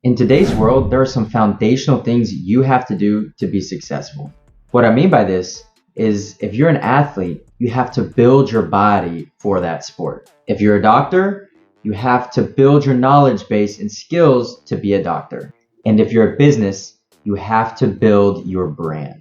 In today's world, there are some foundational things you have to do to be successful. What I mean by this is if you're an athlete, you have to build your body for that sport. If you're a doctor, you have to build your knowledge base and skills to be a doctor. And if you're a business, you have to build your brand.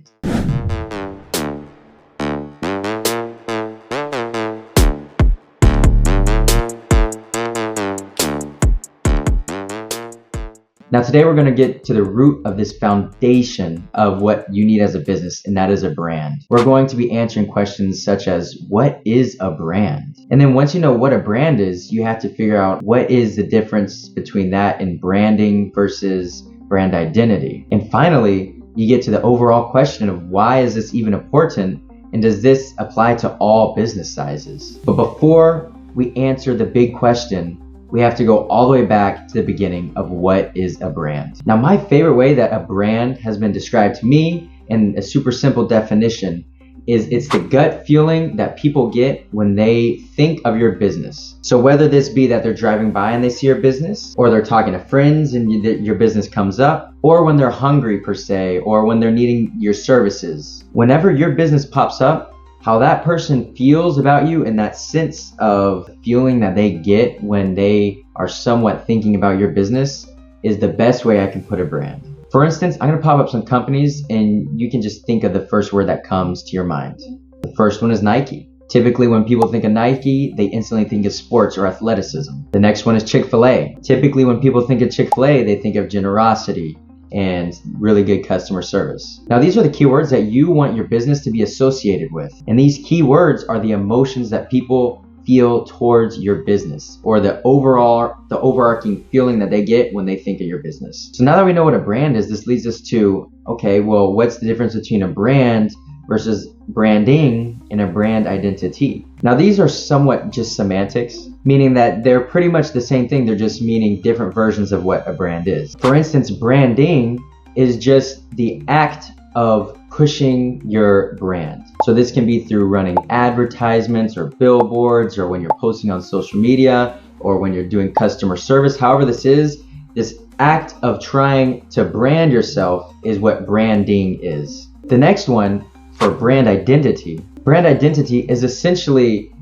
Now today we're going to get to the root of this foundation of what you need as a business, and that is a brand. We're going to be answering questions such as, what is a brand? And then once you know what a brand is, you have to figure out what is the difference between that and branding versus brand identity. And finally, you get to the overall question of why is this even important, and does this apply to all business sizes? But before we answer the big question, we have to go all the way back to the beginning of what is a brand. Now, my favorite way that a brand has been described to me in a super simple definition is it's the gut feeling that people get when they think of your business. So whether this be that they're driving by and they see your business, or they're talking to friends and your business comes up, or when they're hungry per se, or when they're needing your services. Whenever your business pops up, how that person feels about you and that sense of feeling that they get when they are somewhat thinking about your business is the best way I can put a brand. For instance, I'm going to pop up some companies and you can just think of the first word that comes to your mind. The first one is Nike. Typically when people think of Nike, they instantly think of sports or athleticism. The next one is Chick-fil-A. Typically when people think of Chick-fil-A, they think of generosity and really good customer service. Now, these are the keywords that you want your business to be associated with. And these keywords are the emotions that people feel towards your business, or the overarching feeling that they get when they think of your business. So now that we know what a brand is, this leads us to, okay, well, what's the difference between a brand versus branding and a brand identity? Now, these are somewhat just semantics, meaning that they're pretty much the same thing. They're just meaning different versions of what a brand is. For instance, branding is just the act of pushing your brand. So this can be through running advertisements or billboards, or when you're posting on social media, or when you're doing customer service. However this is, this act of trying to brand yourself is what branding is. The next one, for brand identity. Brand identity is essentially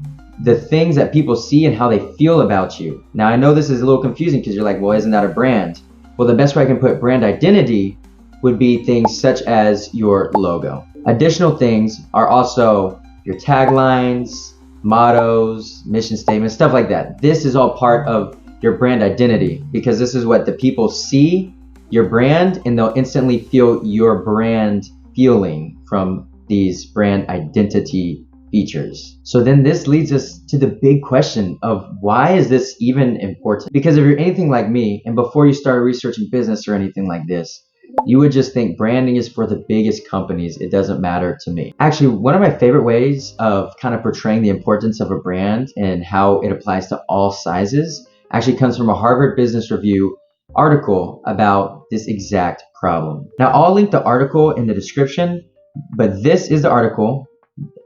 the things that people see and how they feel about you. Now, I know this is a little confusing because you're like, well, isn't that a brand? Well, the best way I can put brand identity would be things such as your logo. Additional things are also your taglines, mottos, mission statements, stuff like that. This is all part of your brand identity because this is what the people see your brand, and they'll instantly feel your brand feeling from these brand identity features. So then this leads us to the big question of why is this even important? Because if you're anything like me, and before you started researching business or anything like this, you would just think branding is for the biggest companies. It doesn't matter to me. Actually, one of my favorite ways of kind of portraying the importance of a brand and how it applies to all sizes actually comes from a Harvard Business Review article about this exact problem. Now, I'll link the article in the description, but this is the article,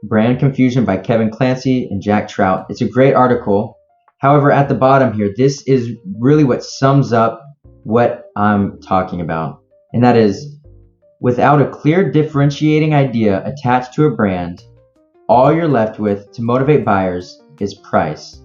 Brand Confusion by Kevin Clancy and Jack Trout. It's a great article. However, at the bottom here, this is really what sums up what I'm talking about. And that is, without a clear differentiating idea attached to a brand, all you're left with to motivate buyers is price.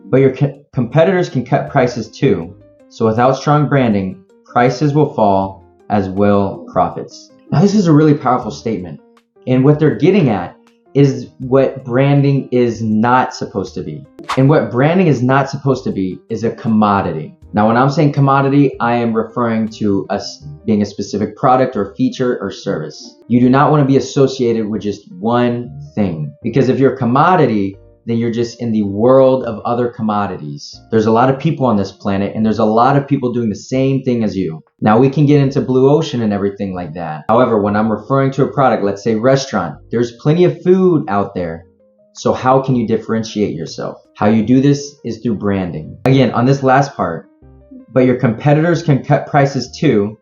But your competitors can cut prices too. So without strong branding, prices will fall as will profits. Now, this is a really powerful statement. And what they're getting at is what branding is not supposed to be. And what branding is not supposed to be is a commodity. Now, when I'm saying commodity, I am referring to us being a specific product or feature or service. You do not want to be associated with just one thing. Because if you're a commodity, then you're just in the world of other commodities. There's a lot of people on this planet, and there's a lot of people doing the same thing as you. Now, we can get into blue ocean and everything like that. However, when I'm referring to a product, let's say restaurant, there's plenty of food out there. So how can you differentiate yourself? How you do this is through branding. Again, on this last part, but your competitors can cut prices too.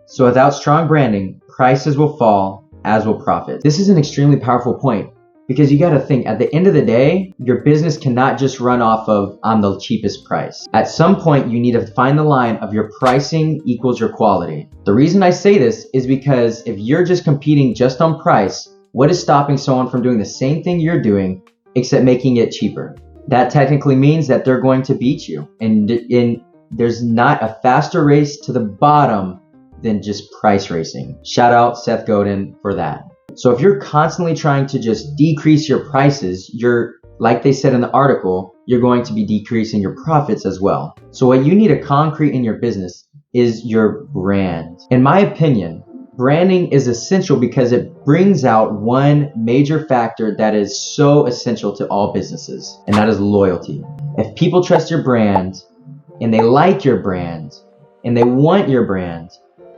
So without strong branding, prices will fall, as will profit. This is an extremely powerful point, Because you got to think, at the end of the day, your business cannot just run off of I'm the cheapest price. At some point, you need to find the line of your pricing equals your quality. The reason I say this is because if you're just competing just on price, what is stopping someone from doing the same thing you're doing except making it cheaper? That technically means that they're going to beat you. And there's not a faster race to the bottom than just price racing. Shout out Seth Godin for that. So if you're constantly trying to just decrease your prices, like they said in the article, you're going to be decreasing your profits as well. So what you need to concrete in your business is your brand. In my opinion, branding is essential because it brings out one major factor that is so essential to all businesses, and that is loyalty. If people trust your brand and they like your brand and they want your brand,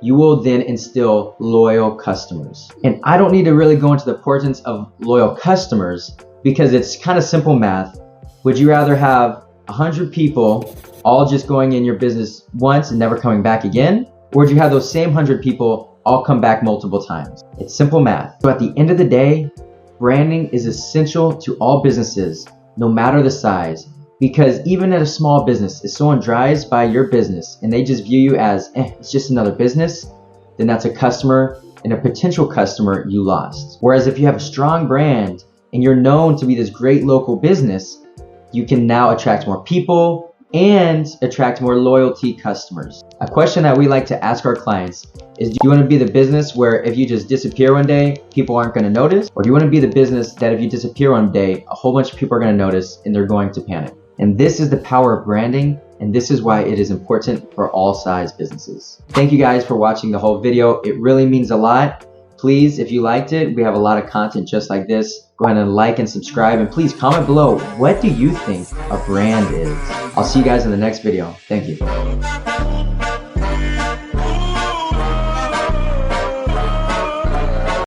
you will then instill loyal customers. And I don't need to really go into the importance of loyal customers because it's kind of simple math. Would you rather have 100 people all just going in your business once and never coming back again? Or would you have those same 100 people all come back multiple times? It's simple math. So at the end of the day, branding is essential to all businesses, no matter the size. Because even at a small business, if someone drives by your business and they just view you as, it's just another business, then that's a customer and a potential customer you lost. Whereas if you have a strong brand and you're known to be this great local business, you can now attract more people and attract more loyalty customers. A question that we like to ask our clients is, do you want to be the business where if you just disappear one day, people aren't going to notice? Or do you want to be the business that if you disappear one day, a whole bunch of people are going to notice and they're going to panic? And this is the power of branding, and this is why it is important for all size businesses. Thank you guys for watching the whole video. It really means a lot. Please, if you liked it, we have a lot of content just like this. Go ahead and like and subscribe, and please comment below, what do you think a brand is? I'll see you guys in the next video. Thank you.